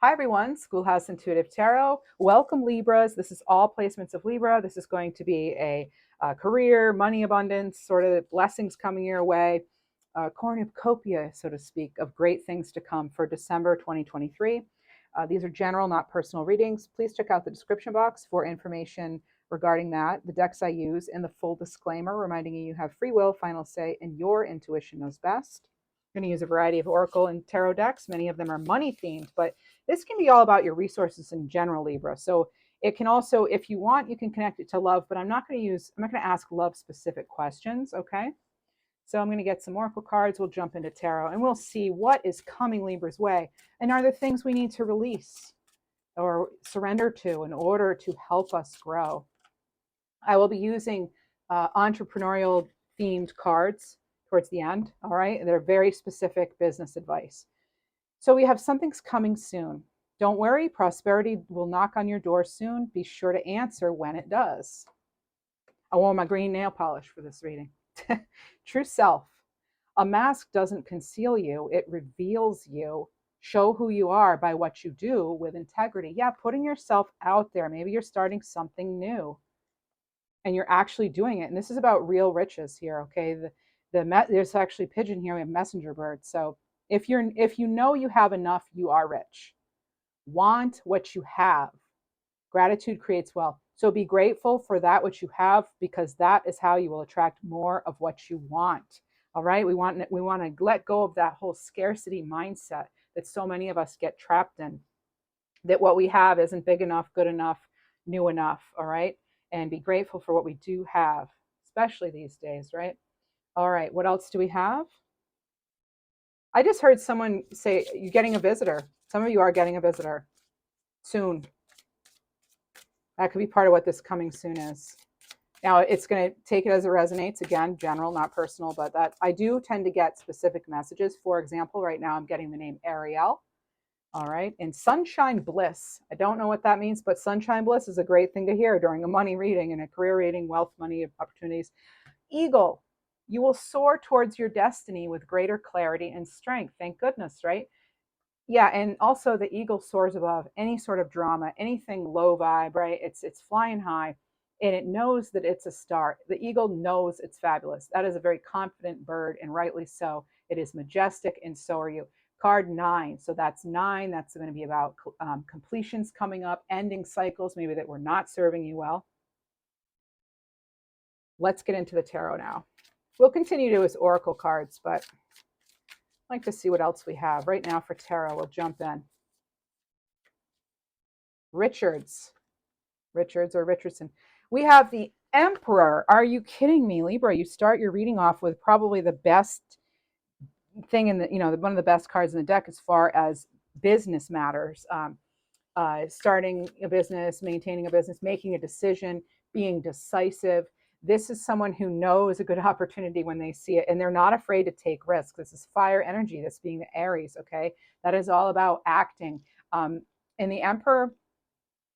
Hi everyone, Schoolhouse Intuitive Tarot. Welcome Libras. This is all placements of Libra. This is going to be a career, money abundance, sort of blessings coming your way, cornucopia, so to speak, of great things to come for December 2023. These are general, not personal readings. Please check out the description box for information regarding that, the decks I use, and the full disclaimer reminding you have free will, final say, and your intuition knows best. I'm going to use a variety of oracle and tarot decks. Many of them are money themed, but this can be all about your resources in general, Libra. So it can also, if you want, you can connect it to love, but I'm not going to ask love specific questions. Okay. So I'm going to get some oracle cards. We'll jump into tarot and we'll see what is coming Libra's way. And are there things we need to release or surrender to in order to help us grow? I will be using entrepreneurial themed cards towards the end. All right. They're very specific business advice. So we have something's coming soon. Don't worry, prosperity will knock on your door soon. Be sure to answer when it does. I wore my green nail polish for this reading. True self. A mask doesn't conceal you, it reveals you. Show who you are by what you do with integrity. Yeah, putting yourself out there. Maybe you're starting something new and you're actually doing it. And this is about real riches here, okay? There's actually pigeon here. We have messenger bird. So if you know you have enough, you are rich. Want what you have. Gratitude creates wealth. So be grateful for that which you have, because that is how you will attract more of what you want. All right. We want to let go of that whole scarcity mindset that so many of us get trapped in. That what we have isn't big enough, good enough, new enough. All right. And be grateful for what we do have, especially these days, right? All right. What else do we have? I just heard someone say you're getting a visitor. Some of you are getting a visitor soon. That could be part of what this coming soon is. Now, it's going to take it as it resonates. Again, general, not personal, but that I do tend to get specific messages. For example, right now I'm getting the name Ariel. All right. And sunshine bliss. I don't know what that means, but sunshine bliss is a great thing to hear during a money reading and a career reading, wealth, money opportunities. Eagle. You will soar towards your destiny with greater clarity and strength. Thank goodness, right? Yeah, and also the eagle soars above any sort of drama, anything low vibe, right? It's flying high, and it knows that it's a star. The eagle knows it's fabulous. That is a very confident bird, and rightly so. It is majestic, and so are you. Card 9, so that's 9. That's going to be about completions coming up, ending cycles maybe that were not serving you well. Let's get into the tarot now. We'll continue to as oracle cards, but I'd like to see what else we have. Right now for tarot, we'll jump in. Richards or Richardson. We have the Emperor. Are you kidding me, Libra? You start your reading off with probably the best thing in the, one of the best cards in the deck as far as business matters. Starting a business, maintaining a business, making a decision, being decisive. This is someone who knows a good opportunity when they see it, and they're not afraid to take risks. This is fire energy, this being the Aries, okay? That is all about acting. And the Emperor,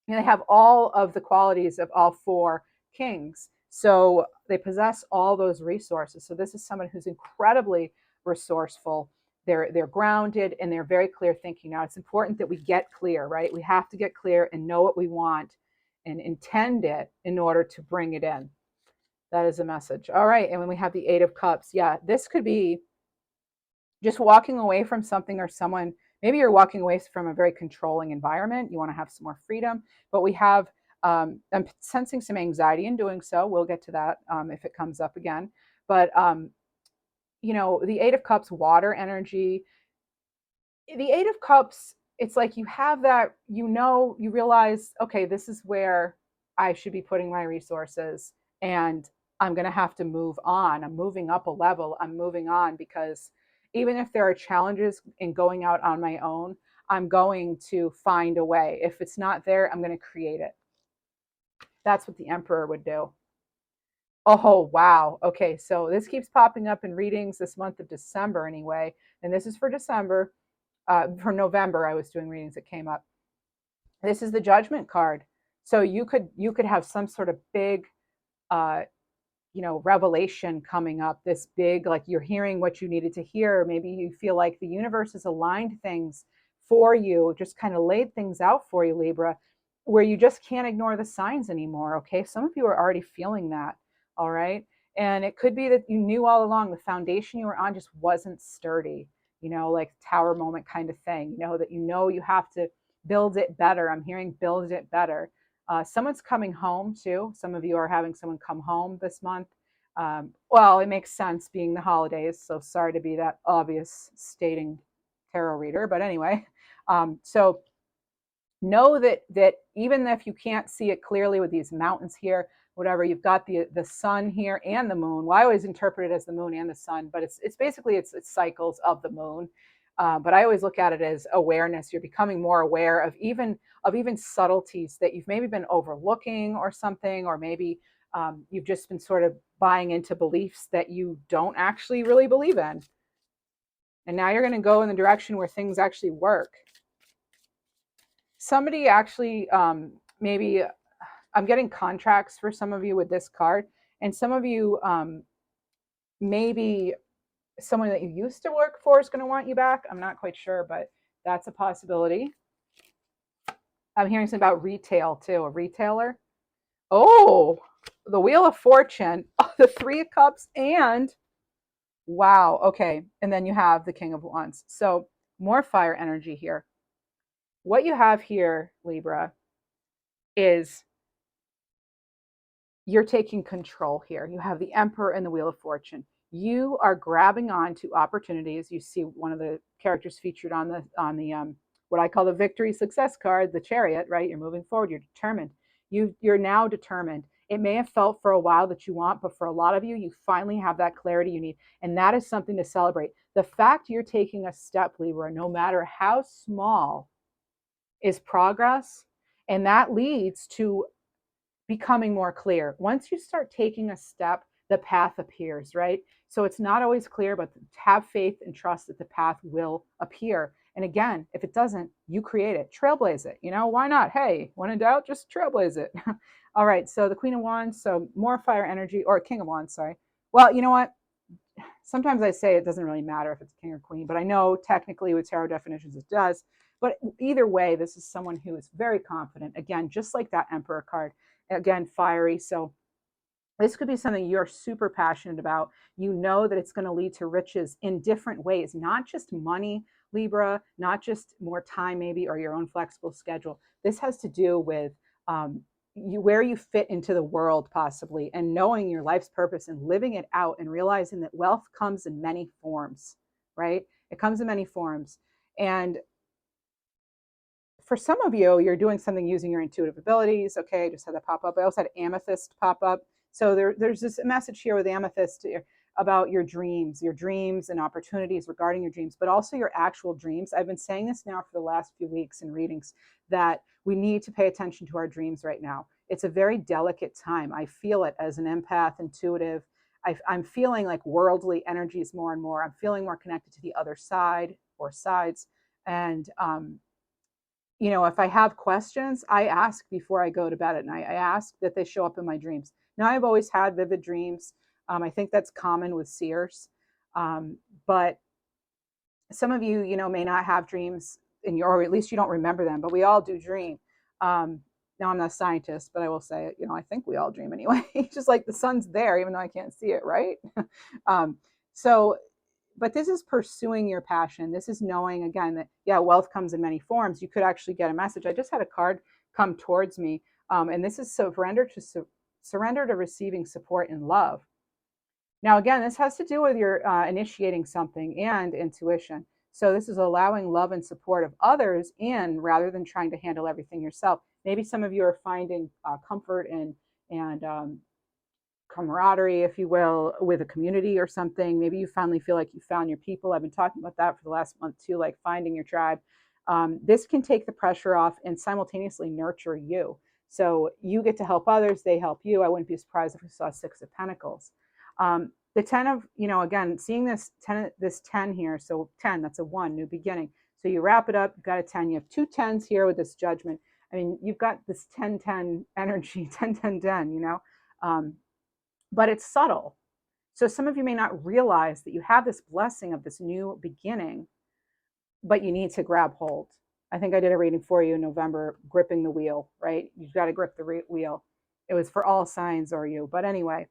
they have all of the qualities of all 4 kings. So they possess all those resources. So this is someone who's incredibly resourceful. They're grounded and they're very clear thinking. Now, it's important that we get clear, right? We have to get clear and know what we want and intend it in order to bring it in. That is a message. All right. And when we have the 8 of Cups, yeah, this could be just walking away from something or someone. Maybe you're walking away from a very controlling environment. You want to have some more freedom, but we have, I'm sensing some anxiety in doing so. We'll get to that if it comes up again. But, the 8 of Cups, water energy, the 8 of Cups, it's like you have that, you realize, okay, this is where I should be putting my resources and I'm going to have to move on. I'm moving up a level. I'm moving on because even if there are challenges in going out on my own, I'm going to find a way. If it's not there, I'm going to create it. That's what the Emperor would do. Oh, wow. Okay, so this keeps popping up in readings this month of December anyway. And this is for December. For November, I was doing readings that came up. This is the Judgment card. So you could have some sort of big revelation coming up, this big, like you're hearing what you needed to hear. Maybe you feel like the universe has aligned things for you, just kind of laid things out for you, Libra, where you just can't ignore the signs anymore. Okay. Some of you are already feeling that. All right. And it could be that you knew all along the foundation you were on just wasn't sturdy, like tower moment kind of thing, that you have to build it better. I'm hearing build it better. Someone's coming home too. Some of you are having someone come home this month. Well, it makes sense being the holidays. So sorry to be that obvious stating tarot reader, but anyway, so know that even if you can't see it clearly with these mountains here, whatever, you've got the sun here and the moon. Well, I always interpret it as the moon and the sun, but it's basically it's cycles of the moon. But I always look at it as awareness. You're becoming more aware of even subtleties that you've maybe been overlooking or something, or maybe you've just been sort of buying into beliefs that you don't actually really believe in. And now you're going to go in the direction where things actually work. Somebody actually, maybe I'm getting contracts for some of you with this card, and some of you, maybe someone that you used to work for is going to want you back. I'm not quite sure, but that's a possibility. I'm hearing something about retail too, a retailer. Oh, the Wheel of Fortune, the Three of Cups, and wow, okay. And then you have the King of Wands. So more fire energy here. What you have here, Libra, is you're taking control here. You have the Emperor and the Wheel of Fortune. You are grabbing on to opportunities. You see one of the characters featured on the what I call the victory success card, the Chariot, right? You're moving forward. You're determined. You're now determined. It may have felt for a while that you want, but for a lot of you, you finally have that clarity you need. And that is something to celebrate. The fact you're taking a step, Libra, no matter how small, is progress. And that leads to becoming more clear. Once you start taking a step, the path appears, right? So it's not always clear, but have faith and trust that the path will appear. And again, if it doesn't, you create it, trailblaze it. Why not? Hey, when in doubt, just trailblaze it. All right, so the Queen of Wands, so more fire energy, or King of Wands, sorry. Well, you know what? Sometimes I say it doesn't really matter if it's king or queen, but I know technically with tarot definitions it does. But either way, this is someone who is very confident. Again, just like that Emperor card, again, fiery. So this could be something you're super passionate about. You know that it's going to lead to riches in different ways, not just money, Libra, not just more time maybe, or your own flexible schedule. This has to do with where you fit into the world possibly, and knowing your life's purpose and living it out, and realizing that wealth comes in many forms, right? It comes in many forms. And for some of you, you're doing something using your intuitive abilities. Okay, I just had that pop up. I also had amethyst pop up. So there's this message here with amethyst about your dreams and opportunities regarding your dreams, but also your actual dreams. I've been saying this now for the last few weeks in readings, that we need to pay attention to our dreams right now. It's a very delicate time. I feel it as an empath, intuitive. I'm feeling like worldly energies more and more. I'm feeling more connected to the other side or sides. And if I have questions, I ask before I go to bed at night. I ask that they show up in my dreams. Now, I've always had vivid dreams. I think that's common with seers. But some of you, may not have dreams or at least you don't remember them, but we all do dream. Now, I'm not a scientist, but I will say, I think we all dream anyway. Just like the sun's there, even though I can't see it, right? So but this is pursuing your passion. This is knowing, again, that, yeah, wealth comes in many forms. You could actually get a message. I just had a card come towards me, and this is surrender to receiving support and love. Now, again, this has to do with your initiating something and intuition. So this is allowing love and support of others in, rather than trying to handle everything yourself. Maybe some of you are finding comfort and camaraderie, if you will, with a community or something. Maybe you finally feel like you found your people. I've been talking about that for the last month too, like finding your tribe. This can take the pressure off and simultaneously nurture you. So you get to help others, they help you. I wouldn't be surprised if we saw Six of Pentacles. The 10 of, again, seeing this 10 here. So 10, that's a 1, new beginning. So you wrap it up, you've got a 10. You have 2 10s here with this Judgment. I mean, you've got this 10-10 energy, 10-10-10, but it's subtle. So some of you may not realize that you have this blessing of this new beginning, but you need to grab hold. I think I did a reading for you in November, gripping the wheel, right? You've got to grip the wheel. It was for all signs or you. But anyway,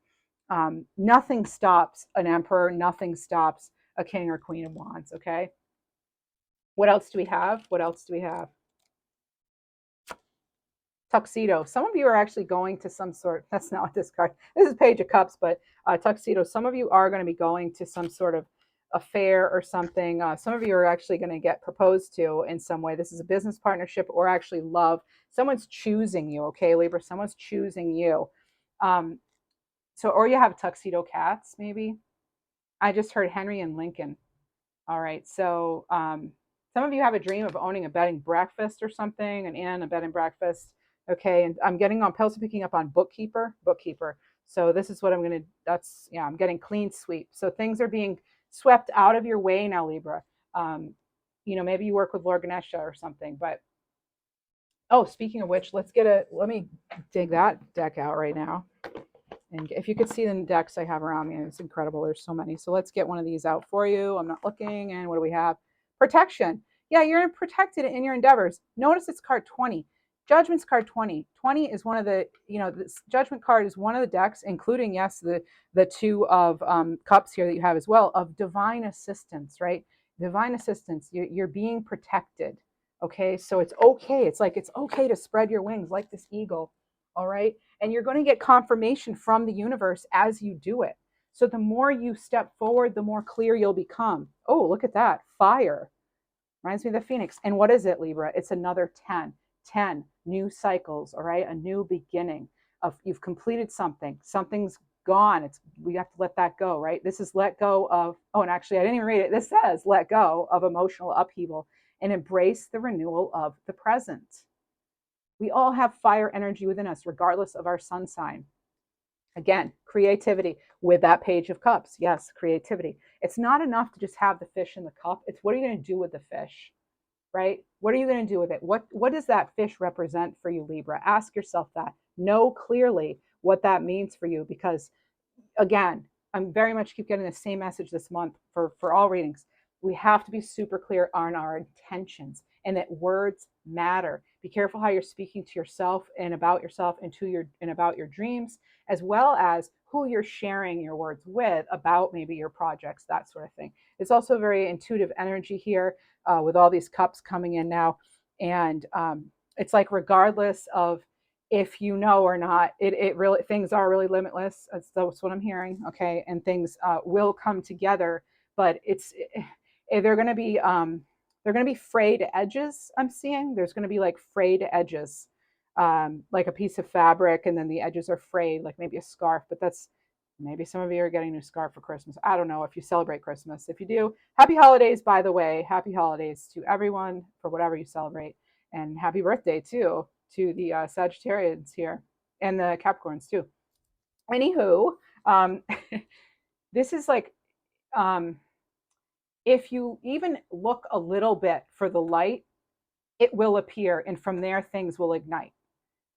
nothing stops an emperor. Nothing stops a king or queen of wands, okay? What else do we have? What else do we have? Tuxedo. Some of you are actually going to some sort, that's not what this card, this is Page of Cups, but tuxedo. Some of you are going to be going to some sort of affair or something. Some of you are actually going to get proposed to in some way. This is a business partnership or actually love. Someone's choosing you, okay, Libra? Someone's choosing you. So, or you have tuxedo cats, maybe. I just heard Henry and Lincoln. All right. So some of you have a dream of owning a bed and breakfast or something, an inn, a bed and breakfast. Okay. And I'm getting on, also picking up on bookkeeper. So this is what I'm going to, that's, yeah, I'm getting clean sweep. So things are being swept out of your way now, Libra. Maybe you work with Lord Ganesha or something, but, oh, speaking of which, let me dig that deck out right now. And if you could see the decks I have around me, it's incredible. There's so many. So let's get one of these out for you. I'm not looking. And what do we have? Protection. Yeah, you're protected in your endeavors. Notice it's card 20. Judgment's card 20. 20 is one of the, this Judgment card is one of the decks, including, yes, the two of cups here that you have as well, of divine assistance, right? Divine assistance. You're being protected. Okay, so it's okay. It's okay to spread your wings like this eagle. All right. And you're going to get confirmation from the universe as you do it. So the more you step forward, the more clear you'll become. Oh, look at that. Fire. Reminds me of the Phoenix. And what is it, Libra? It's another 10. 10 new cycles, all right? A new beginning of you've completed something. Something's gone. We have to let that go, right? This is let go of, oh, and actually I didn't even read it. This says let go of emotional upheaval and embrace the renewal of the present. We all have fire energy within us, regardless of our sun sign. Again, creativity with that Page of Cups. Yes, creativity. It's not enough to just have the fish in the cup. It's what are you going to do with the fish, right? What are you going to do with it? What does that fish represent for you, Libra? Ask yourself that. Know clearly what that means for you, because again, I'm very much keep getting the same message this month for all readings. We have to be super clear on our intentions and that words matter. Be careful how you're speaking to yourself and about yourself and about your dreams, as well as who you're sharing your words with about maybe your projects, that sort of thing. It's also very intuitive energy here with all these cups coming in now. And it's like regardless of if you know or not, it really, things are really limitless. That's what I'm hearing. Okay. And things will come together, but they're going to be, frayed edges. I'm seeing there's going to be like frayed edges, like a piece of fabric. And then the edges are frayed, like maybe a scarf, but maybe some of you are getting a new scarf for Christmas. I don't know if you celebrate Christmas. If you do, happy holidays, by the way. Happy holidays to everyone for whatever you celebrate. And happy birthday, too, to the Sagittarians here and the Capricorns, too. Anywho, this is like, if you even look a little bit for the light, it will appear. And from there, things will ignite.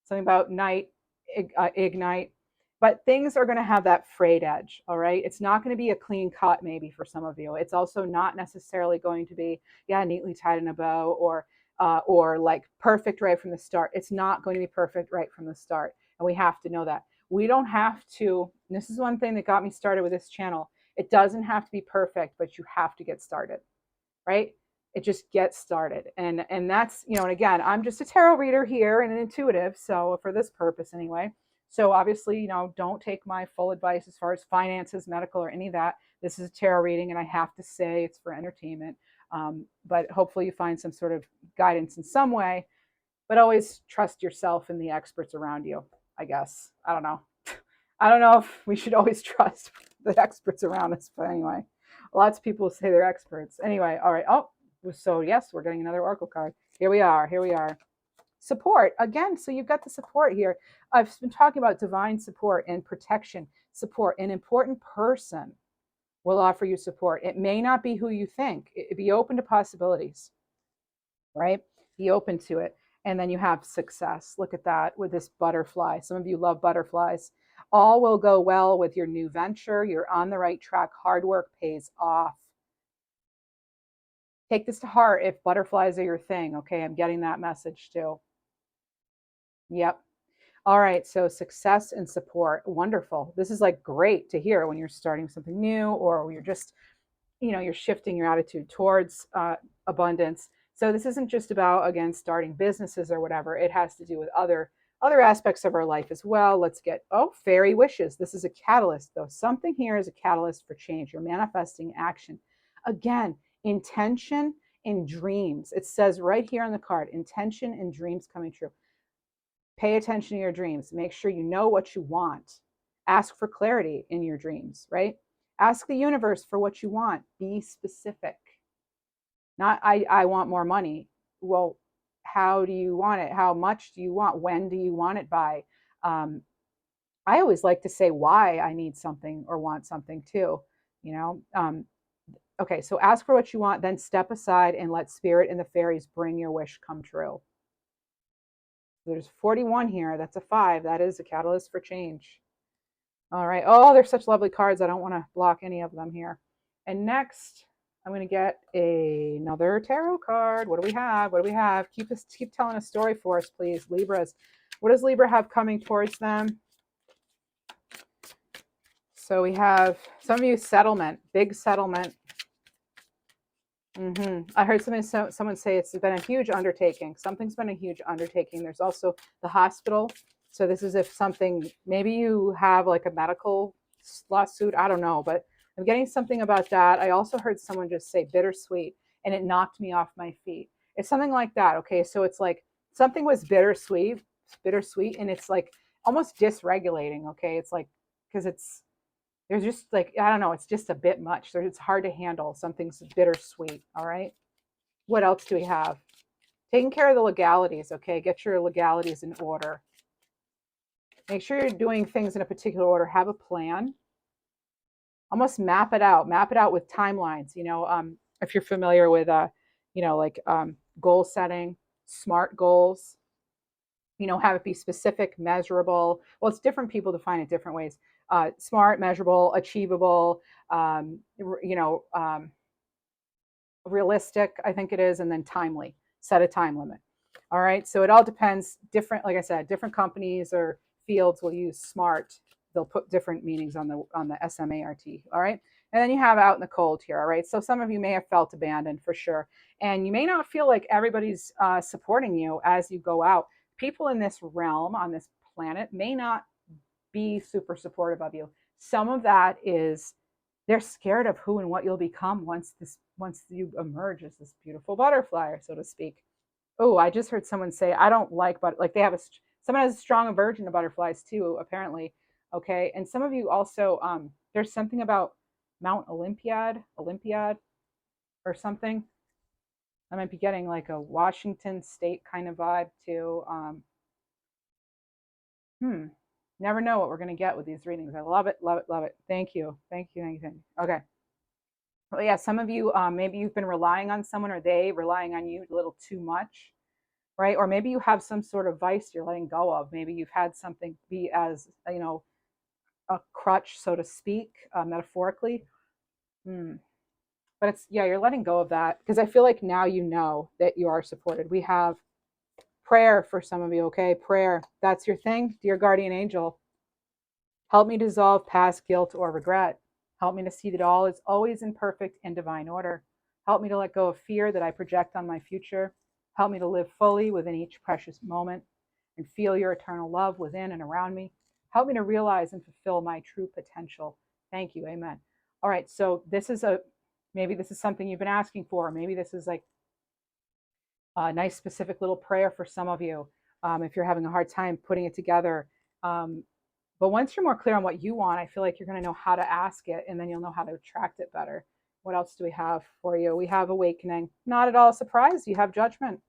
Something about night, ignite. But things are going to have that frayed edge, all right? It's not going to be a clean cut, maybe, for some of you. It's also not necessarily going to be, neatly tied in a bow or like perfect right from the start. It's not going to be perfect right from the start. And we have to know that. We don't have to, this is one thing that got me started with this channel. It doesn't have to be perfect, but you have to get started, right? It just gets started. And that's, and again, I'm just a tarot reader here and an intuitive. So for this purpose anyway. So obviously, don't take my full advice as far as finances, medical, or any of that. This is a tarot reading, and I have to say it's for entertainment. But hopefully you find some sort of guidance in some way. But always trust yourself and the experts around you, I guess. I don't know. I don't know if we should always trust the experts around us, but anyway. Lots of people say they're experts. Anyway, all right. Oh, so yes, we're getting another oracle card. Here we are. Support again. So you've got the support here. I've been talking about divine support and protection. Support. An important person will offer you support. It may not be who you think. Be open to possibilities, right? Be open to it. And then you have success. Look at that with this butterfly. Some of you love butterflies. All will go well with your new venture. You're on the right track. Hard work pays off. Take this to heart if butterflies are your thing. Okay, I'm getting that message too. Yep. All right, so success and support. Wonderful. This is like great to hear when you're starting something new, or you're just, you're shifting your attitude towards abundance. So this isn't just about, again, starting businesses or whatever. It has to do with other aspects of our life as well. Let's get, fairy wishes. This is a catalyst though. Something here is a catalyst for change. You're manifesting action. Again, intention and dreams. It says right here on the card, intention and dreams coming true. Pay attention to your dreams. Make sure you know what you want. Ask for clarity in your dreams, right? Ask the universe for what you want. Be specific. Not, I want more money. Well, how do you want it? How much do you want? When do you want it by? Um, I always like to say why I need something or want something too. You know, okay, so ask for what you want, then step aside and let spirit and the fairies bring your wish come true. There's 41 here. That's a 5. That is a catalyst for change. All right. Oh, they're such lovely cards. I don't want to block any of them here. And next, I'm going to get another tarot card. What do we have? What do we have? Keep telling a story for us, please, Libras. What does Libra have coming towards them? So we have some of you settlement, big settlement. I heard someone say it's been a huge undertaking. Something's been a huge undertaking. There's also the hospital. So this is if something, maybe you have like a medical lawsuit. I don't know, but I'm getting something about that. I also heard someone just say bittersweet, and it knocked me off my feet. It's something like that. Okay. So it's like something was bittersweet, and it's like almost dysregulating. Okay. It's like, because there's just like, I don't know, it's just a bit much. It's hard to handle. Something's bittersweet. All right. What else do we have? Taking care of the legalities. Okay. Get your legalities in order. Make sure you're doing things in a particular order. Have a plan. Almost map it out. Map it out with timelines. If you're familiar with, goal setting, SMART goals, have it be specific, measurable. Well, it's different people define it different ways. Smart, measurable, achievable, realistic, I think it is, and then timely. Set a time limit. All right. So it all depends. Different, like I said, different companies or fields will use SMART. They'll put different meanings on the SMART. All right. And then you have out in the cold here. All right. So some of you may have felt abandoned for sure, and you may not feel like everybody's supporting you as you go out. People in this realm, on this planet, may not be super supportive of you. Some of that is they're scared of who and what you'll become once you emerge as this beautiful butterfly, so to speak. Oh, I just heard someone say I don't like they have someone has a strong aversion to butterflies too, apparently. Okay, and some of you also there's something about Mount Olympiad or something. I might be getting like a Washington State kind of vibe too. Never know what we're going to get with these readings. I love it, love it, love it. Thank you. Thank you. Thank you. Thank you. Okay. Well, yeah, some of you, maybe you've been relying on someone or they relying on you a little too much, right? Or maybe you have some sort of vice you're letting go of. Maybe you've had something be as, a crutch, so to speak, metaphorically. But you're letting go of that because I feel like now you know that you are supported. We have prayer for some of you, okay? Prayer. That's your thing, dear guardian angel. Help me dissolve past guilt or regret. Help me to see that all is always in perfect and divine order. Help me to let go of fear that I project on my future. Help me to live fully within each precious moment and feel your eternal love within and around me. Help me to realize and fulfill my true potential. Thank you. Amen. All right. So maybe this is something you've been asking for. Maybe this is like a nice specific little prayer for some of you if you're having a hard time putting it together. But once you're more clear on what you want, I feel like you're going to know how to ask it, and then you'll know how to attract it better. What else do we have for you? We have awakening. Not at all surprised. You have judgment.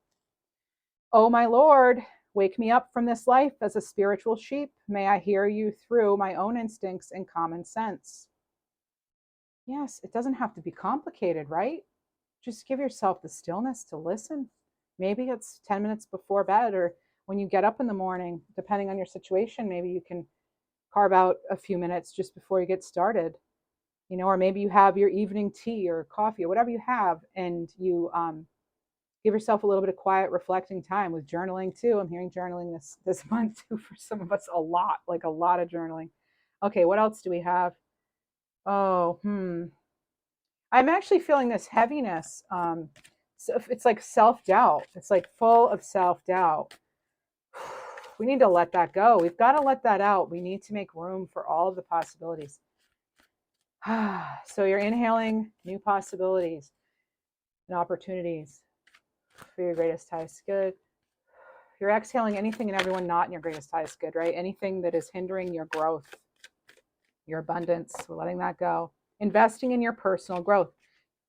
Oh, my Lord, wake me up from this life as a spiritual sheep. May I hear you through my own instincts and common sense. Yes, it doesn't have to be complicated, right? Just give yourself the stillness to listen. Maybe it's 10 minutes before bed or when you get up in the morning, depending on your situation, maybe you can carve out a few minutes just before you get started. or maybe you have your evening tea or coffee or whatever you have, and you give yourself a little bit of quiet reflecting time with journaling too. I'm hearing journaling this month too for some of us, a lot, like a lot of journaling. Okay, what else do we have? Oh, I'm actually feeling this heaviness. So it's like self-doubt. It's like full of self-doubt. We need to let that go. We've got to let that out. We need to make room for all of the possibilities. So you're inhaling new possibilities and opportunities for your greatest highest good. You're exhaling anything and everyone not in your greatest highest good, right? Anything that is hindering your growth, your abundance, we're letting that go. Investing in your personal growth.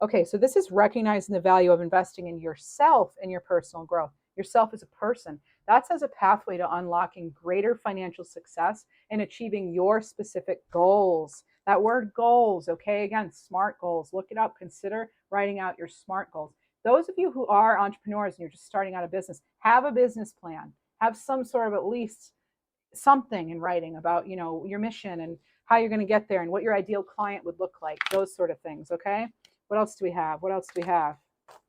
Okay, so this is recognizing the value of investing in yourself and your personal growth. Yourself as a person. That's as a pathway to unlocking greater financial success and achieving your specific goals. That word goals, okay, again, SMART goals. Look it up. Consider writing out your SMART goals. Those of you who are entrepreneurs and you're just starting out a business, have a business plan. Have some sort of at least something in writing about, your mission and how you're going to get there and what your ideal client would look like. Those sort of things, okay? What else do we have? What else do we have?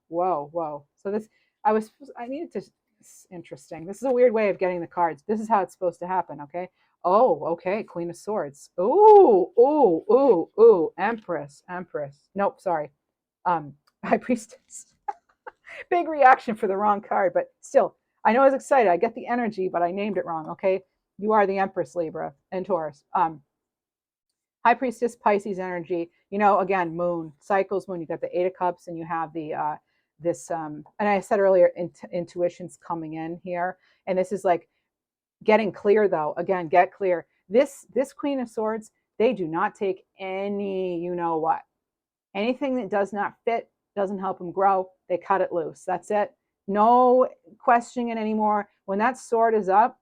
Whoa. So I needed to, interesting. This is a weird way of getting the cards. This is how it's supposed to happen, okay? Oh, okay. Queen of Swords. Ooh. Empress. Nope, sorry. High Priestess. Big reaction for the wrong card, but still, I know I was excited. I get the energy, but I named it wrong, okay? You are the Empress, Libra and Taurus. High Priestess, Pisces energy. Again, moon, cycles, moon. You got the Eight of Cups, and you have the and I said earlier, intuition's coming in here, and this is like getting clear, though. Again, get clear. This Queen of Swords, they do not take any, what, anything that does not fit, doesn't help them grow. They cut it loose. That's it. No questioning it anymore. When that sword is up,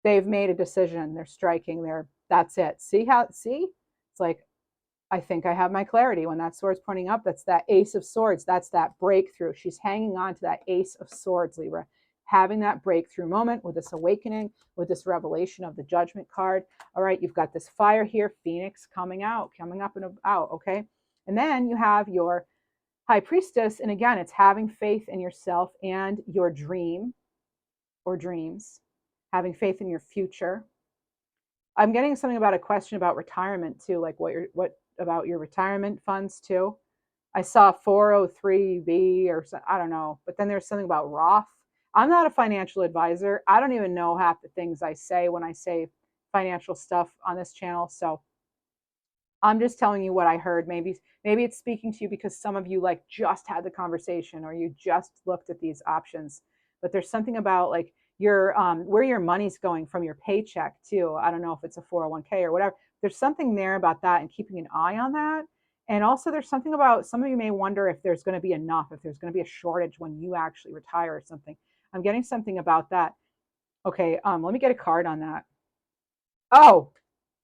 they've made a decision. They're striking. That's it. See? It's like, I think I have my clarity. When that sword's pointing up, that's that Ace of Swords. That's that breakthrough. She's hanging on to that Ace of Swords, Libra. Having that breakthrough moment with this awakening, with this revelation of the Judgment card. All right, you've got this fire here, Phoenix coming up and out, okay? And then you have your High Priestess, and again, it's having faith in yourself and your dream or dreams, having faith in your future. I'm getting something about a question about retirement too, like what about your retirement funds too. I saw 403b or I don't know, but then there's something about Roth. I'm not a financial advisor. I don't even know half the things I say when I say financial stuff on this channel. So I'm just telling you what I heard. Maybe it's speaking to you because some of you like just had the conversation or you just looked at these options. But there's something about like your where your money's going from your paycheck too. I don't know if it's a 401k or whatever. There's something there about that and keeping an eye on that. And also there's something about, some of you may wonder if there's going to be enough, if there's going to be a shortage when you actually retire or something. I'm getting something about that. Okay, let me get a card on that. Oh,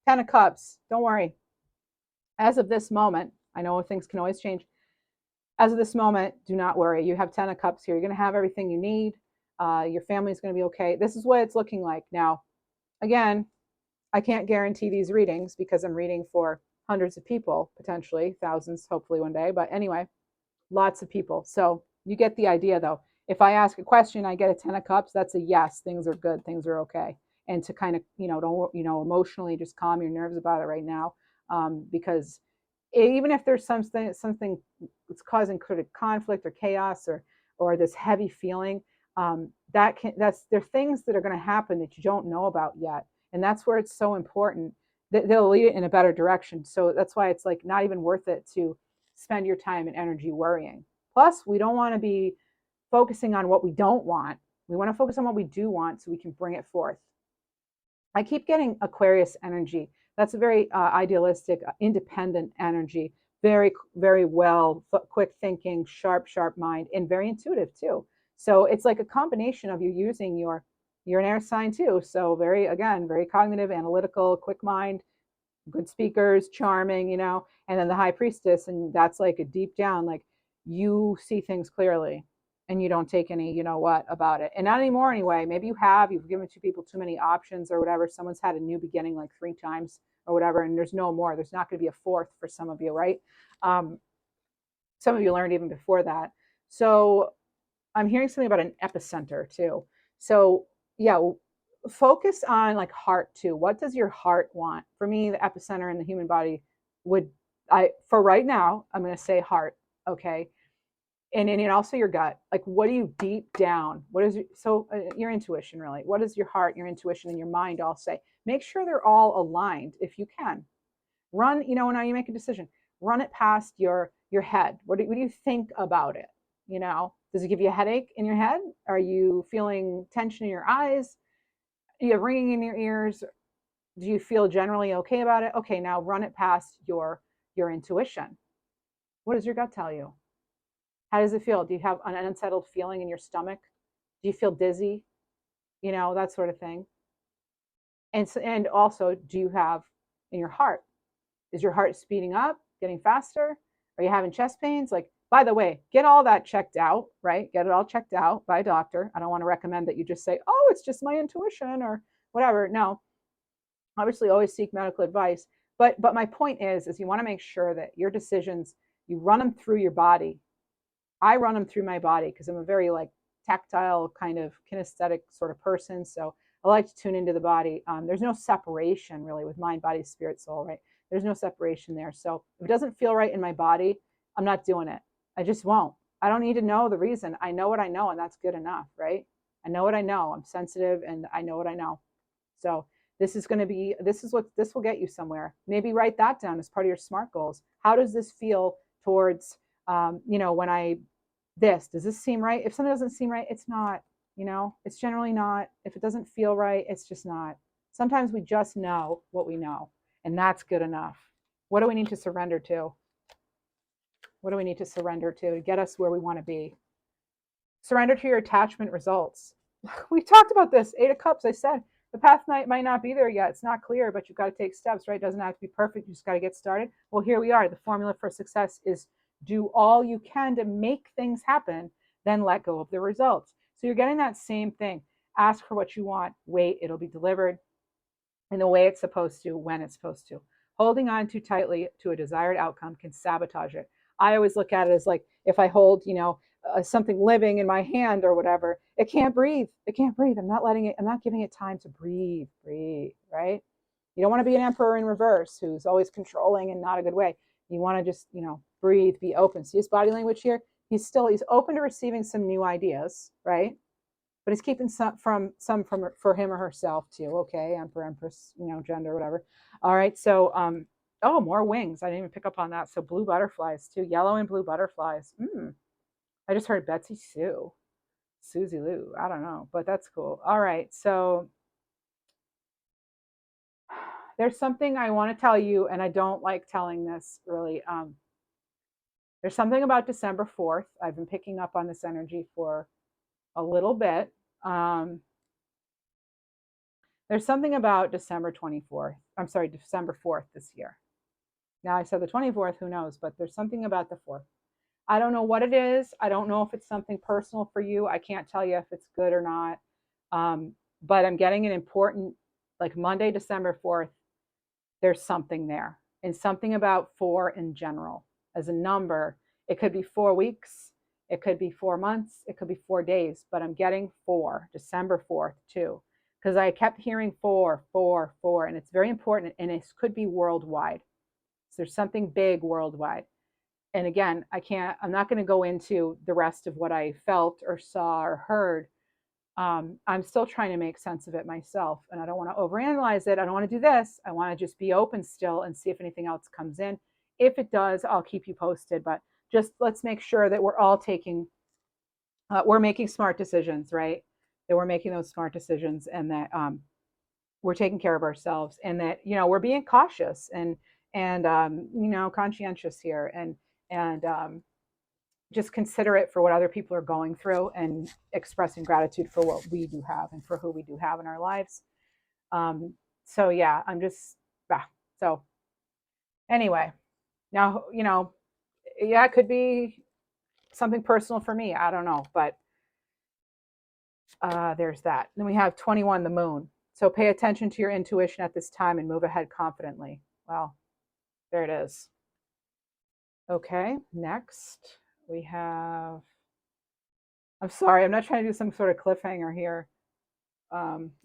10 of Cups. Don't worry. As of this moment, I know things can always change. As of this moment, do not worry. You have 10 of Cups here. You're going to have everything you need. Your family's going to be okay. This is what it's looking like. Now, again, I can't guarantee these readings because I'm reading for hundreds of people, potentially thousands, hopefully one day. But anyway, lots of people. So you get the idea, though. If I ask a question, I get a 10 of Cups. That's a yes. Things are good. Things are okay. And to kind of, don't, emotionally just calm your nerves about it right now, because even if there's something that's causing conflict or chaos or this heavy feeling, there are things that are going to happen that you don't know about yet, and that's where it's so important that they'll lead it in a better direction. So that's why it's like not even worth it to spend your time and energy worrying. Plus, we don't want to be focusing on what we don't want. We want to focus on what we do want so we can bring it forth. I keep getting Aquarius energy. That's a very idealistic, independent energy. Very, very well, quick thinking, sharp mind, and very intuitive too. So it's like a combination of you using you're an air sign too. So very cognitive, analytical, quick mind, good speakers, charming, and then the High Priestess, and that's like a deep down, like you see things clearly and you don't take any, about it. And not anymore anyway. Maybe you've given two people too many options or whatever. Someone's had a new beginning like 3 times or whatever, and there's no more. There's not going to be a fourth for some of you, right? Some of you learned even before that. So I'm hearing something about an epicenter too. So yeah, focus on like heart too. What does your heart want? For me, the epicenter in the human body would, for right now, I'm going to say heart. Okay. And also your gut. Like, what do you deep down? What is your intuition really? What does your heart, your intuition, and your mind all say? Make sure they're all aligned if you can. Run, now you make a decision. Run it past your head. What do you think about it? Does it give you a headache in your head? Are you feeling tension in your eyes? Do you have ringing in your ears? Do you feel generally okay about it? Okay, now run it past your intuition. What does your gut tell you? How does it feel? Do you have an unsettled feeling in your stomach? Do you feel dizzy? That sort of thing. And also, do you have in your heart? Is your heart speeding up, getting faster? Are you having chest pains? Like, by the way, get all that checked out, right? Get it all checked out by a doctor. I don't want to recommend that you just say, oh, it's just my intuition or whatever. No, obviously always seek medical advice. But my point is you want to make sure that your decisions, you run them through your body. I run them through my body because I'm a very like tactile kind of kinesthetic sort of person. So I like to tune into the body. There's no separation really with mind, body, spirit, soul, right? There's no separation there. So if it doesn't feel right in my body, I'm not doing it. I just won't. I don't need to know the reason. I know what I know, and that's good enough, right? I know what I know. I'm sensitive, and I know what I know. So this is what this will get you somewhere. Maybe write that down as part of your SMART goals. How does this feel towards, when does this seem right? If something doesn't seem right, it's not, it's generally not. If it doesn't feel right, it's just not. Sometimes we just know what we know, and that's good enough. What do we need to surrender to? What do we need to surrender to get us where we want to be? Surrender to your attachment results. We talked about this. 8 of Cups, I said, the path might not be there yet. It's not clear, but you've got to take steps, right? It doesn't have to be perfect. You just got to get started. Well, here we are. The formula for success is do all you can to make things happen, then let go of the results. So you're getting that same thing. Ask for what you want. Wait, it'll be delivered in the way it's supposed to, when it's supposed to. Holding on too tightly to a desired outcome can sabotage it. I always look at it as like if I hold, something living in my hand or whatever, it can't breathe. It can't breathe. I'm not giving it time to breathe, right? You don't want to be an emperor in reverse who's always controlling and not a good way. You want to just, breathe, be open. See his body language here? He's open to receiving some new ideas, right? But he's keeping some for him or herself too. Okay, emperor, empress, gender, whatever. All right, so oh, more wings. I didn't even pick up on that. So blue butterflies too, yellow and blue butterflies. I just heard Betsy Sue, Susie Lou. I don't know, but that's cool. All right, so there's something I want to tell you, and I don't like telling this really. There's something about December 4th. I've been picking up on this energy for a little bit. There's something about December 4th this year. Now I said the 24th, who knows, but there's something about the 4th. I don't know what it is. I don't know if it's something personal for you. I can't tell you if it's good or not. But I'm getting an important, like Monday, December 4th, there's something there. And something about 4 in general. As a number, it could be 4 weeks. It could be 4 months. It could be 4 days. But I'm getting 4, December 4th too. Because I kept hearing 4, 4, 4. And it's very important. And it could be worldwide. So there's something big worldwide. And again, I'm not going to go into the rest of what I felt or saw or heard. I'm still trying to make sense of it myself. And I don't want to overanalyze it. I don't want to do this. I want to just be open still and see if anything else comes in. If it does, I'll keep you posted. But just let's make sure that we're all we're making smart decisions, right? That we're making those smart decisions and that we're taking care of ourselves and that, we're being cautious and conscientious here and just considerate for what other people are going through and expressing gratitude for what we do have and for who we do have in our lives. So yeah, so anyway, now, yeah, it could be something personal for me. I don't know, but there's that. Then we have 21, the moon. So pay attention to your intuition at this time and move ahead confidently. Well, there it is. Okay, next we have, I'm sorry, I'm not trying to do some sort of cliffhanger here.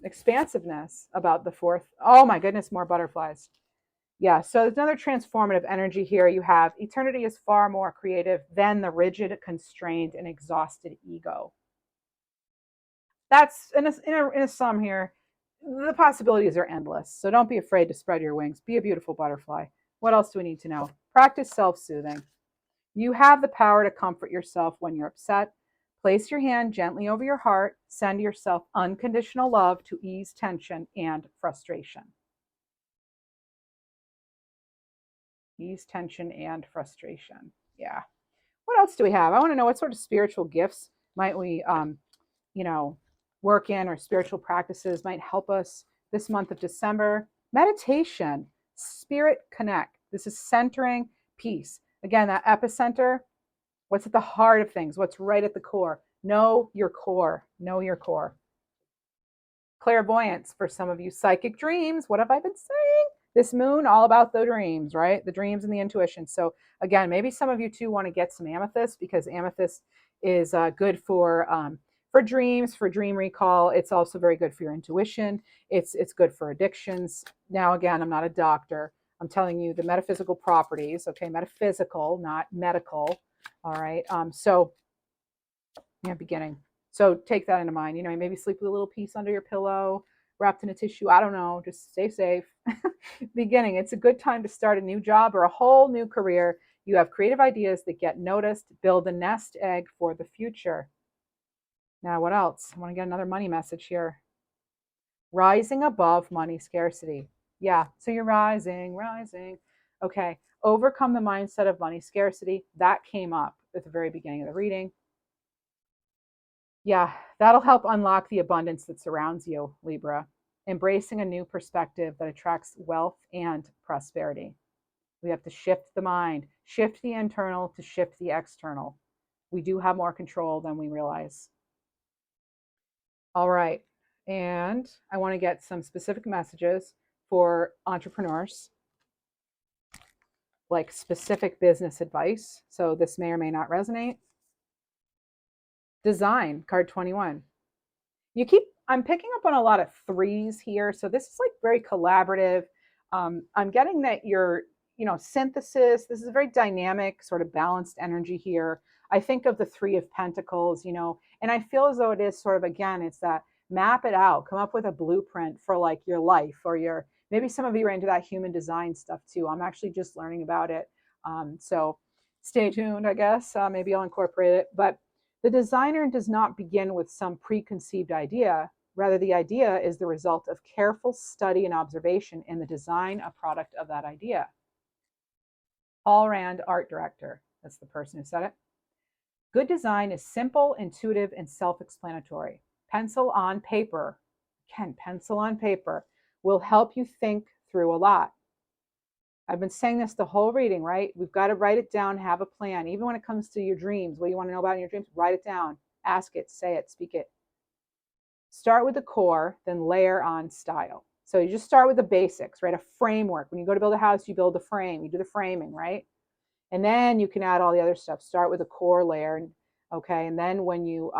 Expansiveness about the fourth. Oh my goodness, more butterflies. Yeah, so there's another transformative energy here. You have eternity is far more creative than the rigid, constrained, and exhausted ego. That's in a sum here. The possibilities are endless. So don't be afraid to spread your wings. Be a beautiful butterfly. What else do we need to know? Practice self-soothing. You have the power to comfort yourself when you're upset. Place your hand gently over your heart. Send yourself unconditional love to ease tension and frustration. Ease tension and frustration. Yeah. What else do we have? I want to know what sort of spiritual gifts might we, you know, work in, or spiritual practices might help us this month of December. Meditation, spirit connect. This is centering peace. Again, that epicenter, what's at the heart of things, what's right at the core. Know your core. Know your core. Clairvoyance for some of you. Psychic dreams. What have I been saying? This moon, all about the dreams, right? The dreams and the intuition. So again, maybe some of you too want to get some amethyst, because amethyst is good for dreams, for dream recall. It's also very good for your intuition. It's good for addictions. Now, again, I'm not a doctor. I'm telling you the metaphysical properties. Okay, metaphysical, not medical. All right. Beginning. So take that into mind. Maybe sleep with a little piece under your pillow, wrapped in a tissue. I don't know. Just stay safe. Beginning. It's a good time to start a new job or a whole new career. You have creative ideas that get noticed. Build a nest egg for the future. Now, what else? I want to get another money message here. Rising above money scarcity. Yeah. So you're rising. Okay. Overcome the mindset of money scarcity. That came up at the very beginning of the reading. Yeah, that'll help unlock the abundance that surrounds you, Libra. Embracing a new perspective that attracts wealth and prosperity. We have to shift the mind, shift the internal to shift the external. We do have more control than we realize. All right. And I want to get some specific messages for entrepreneurs, like specific business advice. So this may or may not resonate. Design, card 21. I'm picking up on a lot of threes here. So this is like very collaborative. I'm getting that synthesis, this is a very dynamic, sort of balanced energy here. I think of the Three of Pentacles, and I feel as though it is sort of, again, it's that map it out, come up with a blueprint for like your life, or maybe some of you are into that human design stuff too. I'm actually just learning about it. So stay tuned, I guess. Maybe I'll incorporate it. But the designer does not begin with some preconceived idea. Rather, the idea is the result of careful study and observation in the design, a product of that idea. Paul Rand, art director. That's the person who said it. Good design is simple, intuitive, and self-explanatory. Pencil on paper, again, pencil on paper, will help you think through a lot. I've been saying this the whole reading, right? We've got to write it down, have a plan. Even when it comes to your dreams, what you want to know about in your dreams, write it down, ask it, say it, speak it. Start with the core, then layer on style. So you just start with the basics, right? A framework. When you go to build a house, you build the frame, you do the framing, right? And then you can add all the other stuff. Start with a core layer, okay? And then when you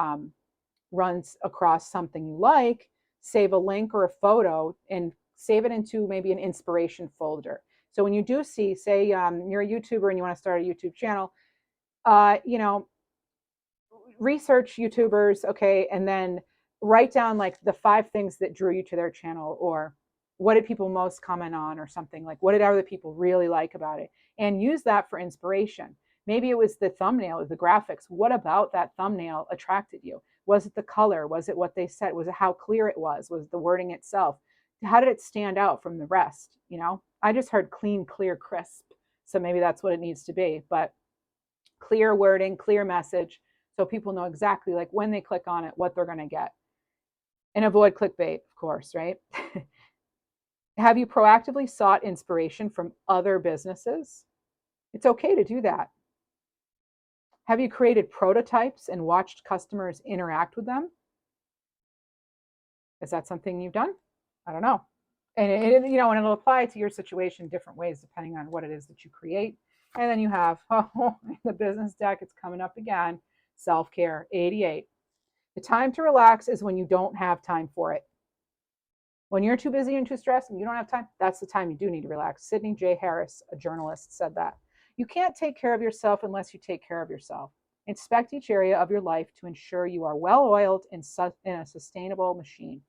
run across something you like, save a link or a photo and save it into maybe an inspiration folder. So when you do see, say you're a YouTuber and you want to start a YouTube channel, research YouTubers, okay, and then write down like the 5 things that drew you to their channel, or what did people most comment on, or something like what did other people really like about it, and use that for inspiration. Maybe it was the thumbnail, the graphics. What about that thumbnail attracted you? Was it the color? Was it what they said? Was it how clear it was? Was it the wording itself? How did it stand out from the rest? I just heard clean, clear, crisp. So maybe that's what it needs to be. But clear wording, clear message, so people know exactly like when they click on it, what they're going to get. And avoid clickbait, of course, right? Have you proactively sought inspiration from other businesses? It's okay to do that. Have you created prototypes and watched customers interact with them? Is that something you've done? I don't know. And and it'll apply to your situation different ways depending on what it is that you create. And then you have the business deck. It's coming up again. Self-care, 88. The time to relax is when you don't have time for it. When you're too busy and too stressed and you don't have time, that's the time you do need to relax. Sidney J. Harris, a journalist, said that. You can't take care of yourself unless you take care of yourself. Inspect each area of your life to ensure you are well oiled in a sustainable machine.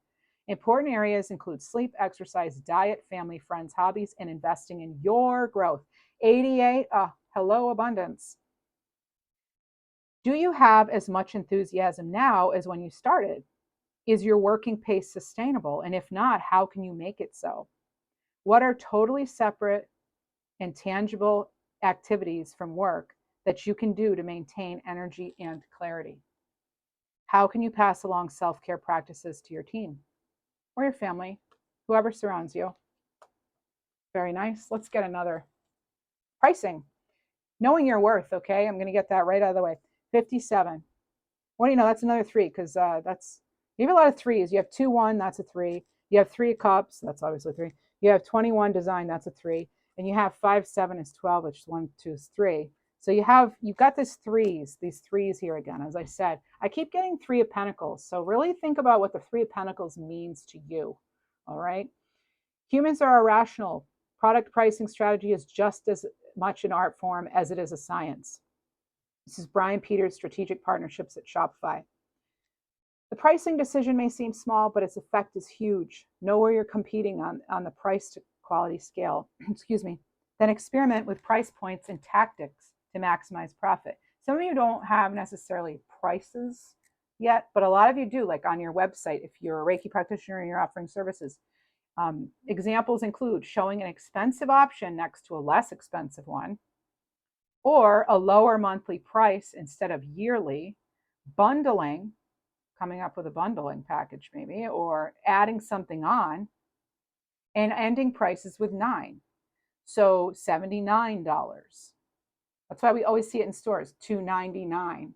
Important areas include sleep, exercise, diet, family, friends, hobbies, and investing in your growth. 88, hello, abundance. Do you have as much enthusiasm now as when you started? Is your working pace sustainable? And if not, how can you make it so? What are totally separate and tangible activities from work that you can do to maintain energy and clarity? How can you pass along self-care practices to your team or your family, whoever surrounds you? Very nice. Let's get another. Pricing. Knowing your worth, okay? I'm going to get that right out of the way. 57. Well, that's another 3 because that's, you have a lot of 3s. You have 2, 1, that's a 3. You have 3 of cups, that's obviously 3. You have 21 design, that's a 3. And you have 5, 7 is 12, which is 1, 2 is 3. So you've got these threes here again. As I said, I keep getting 3 of Pentacles. So really think about what the 3 of Pentacles means to you. All right. Humans are irrational. Product pricing strategy is just as much an art form as it is a science. This is Brian Peters, Strategic Partnerships at Shopify. The pricing decision may seem small, but its effect is huge. Know where you're competing on the price to quality scale. Excuse me. Then experiment with price points and tactics to maximize profit. Some of you don't have necessarily prices yet, but a lot of you do, like on your website, if you're a Reiki practitioner and you're offering services. Examples include showing an expensive option next to a less expensive one, or a lower monthly price instead of yearly, bundling, coming up with a bundling package maybe, or adding something on, and ending prices with 9. So $79. That's why we always see it in stores, $2.99,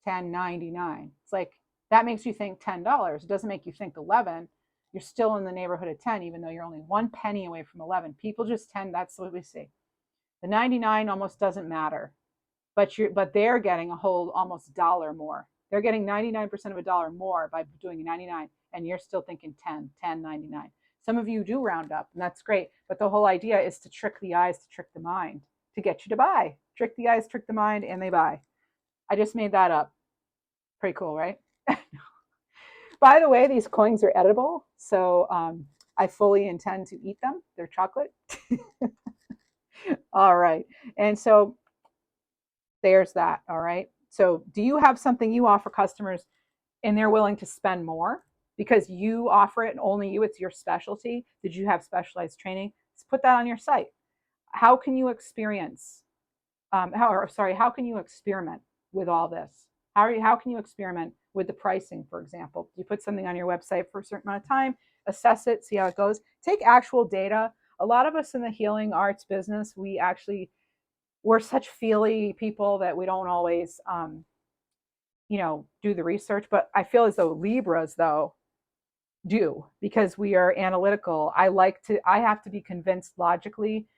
$10.99. It's like, that makes you think $10. It doesn't make you think 11. You're still in the neighborhood of 10, even though you're only 1 penny away from 11. People just tend, that's what we see. The 99 almost doesn't matter, but they're getting a whole almost $1 more. They're getting 99% of $1 more by doing 99, and you're still thinking 10.99. Some of you do round up, and that's great. But the whole idea is to trick the eyes, to trick the mind, to get you to buy. Trick the eyes, trick the mind, and they buy. I just made that up. Pretty cool, right? By the way, these coins are edible, so I fully intend to eat them. They're chocolate. All right. And so there's that. All right. So do you have something you offer customers and they're willing to spend more because you offer it and only you, it's your specialty? Did you have specialized training? Let's put that on your site. How can you experience, how can you experiment with all this? How can you experiment with the pricing, for example? You put something on your website for a certain amount of time, assess it, see how it goes. Take actual data. A lot of us in the healing arts business, we're such feely people that we don't always, do the research. But I feel as though Libras, though, do, because we are analytical. I have to be convinced logically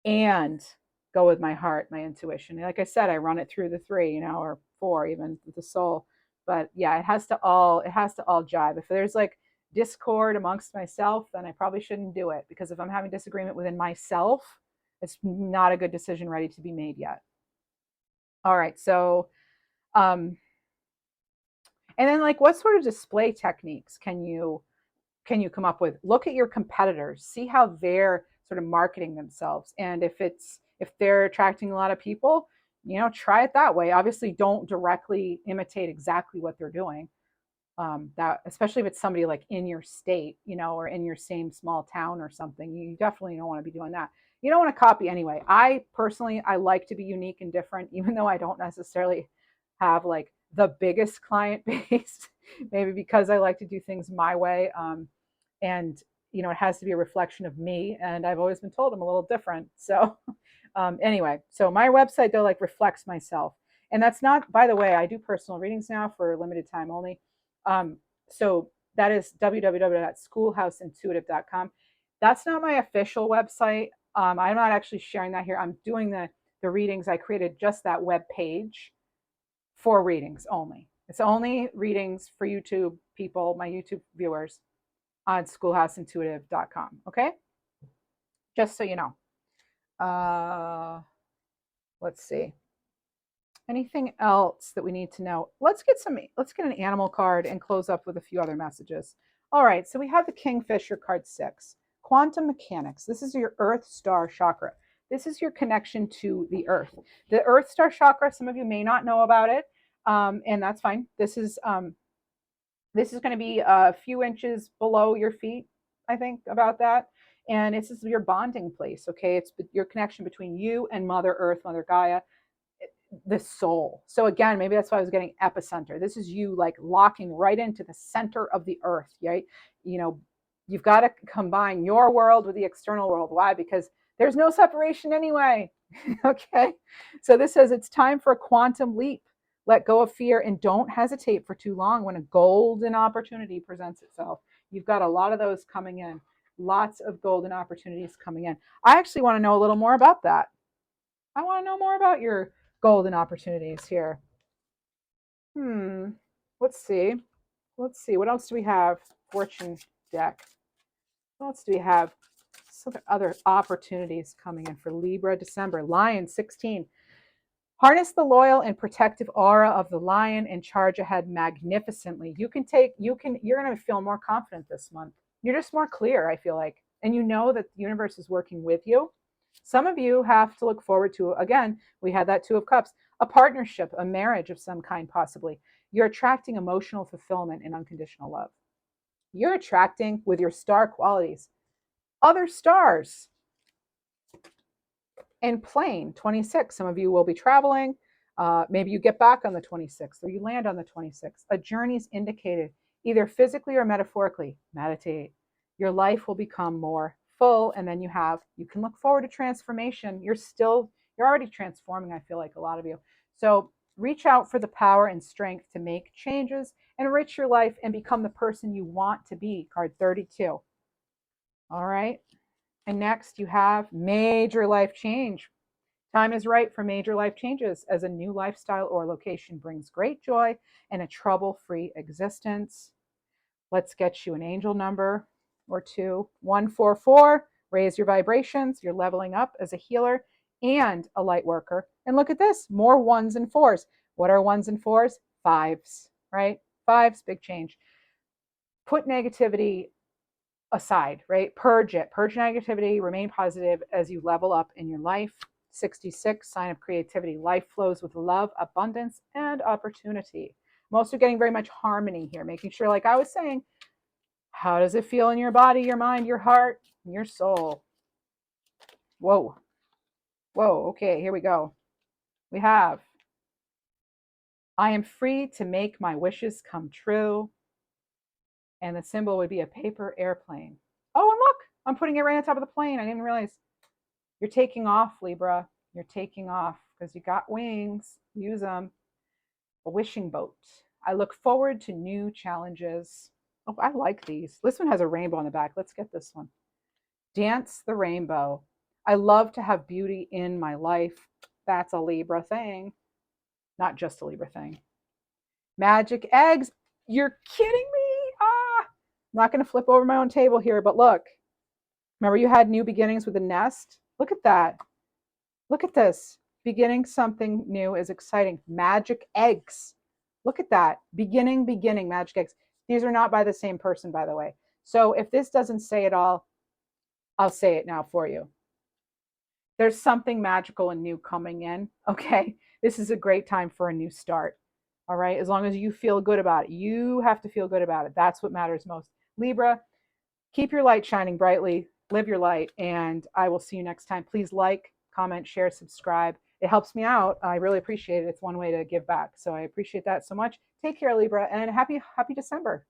and go with my heart, my intuition. Like I said, I run it through the 3, or 4, even with the soul. But yeah, it has to all jive. If there's like discord amongst myself, then I probably shouldn't do it, because if I'm having disagreement within myself, it's not a good decision ready to be made yet. All right, so and then, like, what sort of display techniques can you come up with? Look at your competitors, see how they're sort of marketing themselves, and if they're attracting a lot of people, try it that way. Obviously, don't directly imitate exactly what they're doing. That, especially if it's somebody like in your state, or in your same small town or something, you definitely don't want to be doing that. You don't want to copy anyway. I like to be unique and different, even though I don't necessarily have like the biggest client base, maybe because I like to do things my way. And it has to be a reflection of me. And I've always been told I'm a little different. So anyway, so my website, though, like, reflects myself. And that's not, by the way, I do personal readings now for a limited time only. So That is www.schoolhouseintuitive.com. That's not my official website. I'm not actually sharing that here. I'm doing the readings. I created just that web page for readings only. It's only readings for YouTube people, my YouTube viewers, on schoolhouseintuitive.com. Okay? Just so you know. Let's see. Anything else that we need to know? Let's get an animal card and close up with a few other messages. All right, so we have the Kingfisher card 6. Quantum mechanics. This is your Earth Star chakra. This is your connection to the Earth. The Earth Star chakra, some of you may not know about it, and that's fine. This is going to be a few inches below your feet, I think, about that. And this is your bonding place, okay? It's your connection between you and Mother Earth, Mother Gaia, the soul. So again, maybe that's why I was getting epicenter. This is you like locking right into the center of the earth, right? You know, you've got to combine your world with the external world. Why? Because there's no separation anyway. Okay. So this says it's time for a quantum leap. Let go of fear and don't hesitate for too long when a golden opportunity presents itself. You've got a lot of those coming in. Lots of golden opportunities coming in. I actually want to know a little more about that. I want to know more about your golden opportunities here. Let's see. What else do we have? Fortune deck. What else do we have? Some other opportunities coming in for Libra December. Lion 16. Harness the loyal and protective aura of the lion and charge ahead magnificently. You're going to feel more confident this month. You're just more clear, I feel like. And you know that the universe is working with you. Some of you have to look forward to, again, we had that Two of Cups, a partnership, a marriage of some kind, possibly. You're attracting emotional fulfillment and unconditional love. You're attracting, with your star qualities, other stars. And plane 26. Some of you will be traveling. Maybe you get back on the 26th or you land on the 26th. A journey is indicated, either physically or metaphorically. Meditate. Your life will become more full, and then you can look forward to transformation. You're already transforming, I feel like, a lot of you. So reach out for the power and strength to make changes, enrich your life, and become the person you want to be. Card 32. All right. And next you have major life change. Time is right for major life changes, as a new lifestyle or location brings great joy and a trouble-free existence. Let's get you an angel number or two. 144. Raise your vibrations. You're leveling up as a healer and a light worker. And look at this, more 1s and 4s. What are 1s and 4s? 5s, right? 5s, big change. Put negativity aside, right? Purge it. Purge negativity. Remain positive as you level up in your life. 66, sign of creativity. Life flows with love, abundance, and opportunity. I'm also getting very much harmony here, making sure, like I was saying, how does it feel in your body, your mind, your heart, and your soul? Whoa. Okay, here we go. We have, I am free to make my wishes come true. And the symbol would be a paper airplane. Oh, and look, I'm putting it right on top of the plane. I didn't realize. You're taking off, Libra. You're taking off because you got wings. Use them. A wishing boat. I look forward to new challenges. Oh, I like these. This one has a rainbow on the back. Let's get this one. Dance the rainbow. I love to have beauty in my life. That's a Libra thing. Not just a Libra thing. Magic eggs. You're kidding me? I'm not going to flip over my own table here, but look. Remember you had new beginnings with a nest? Look at that. Look at this. Beginning something new is exciting. Magic eggs. Look at that. Beginning, magic eggs. These are not by the same person, by the way. So if this doesn't say it all, I'll say it now for you. There's something magical and new coming in, okay? This is a great time for a new start, all right? As long as you feel good about it. You have to feel good about it. That's what matters most. Libra, keep your light shining brightly. Live your light, and I will see you next time. Please like, comment, share, subscribe. It helps me out. I really appreciate it. It's one way to give back. So I appreciate that so much. Take care, Libra, and happy December.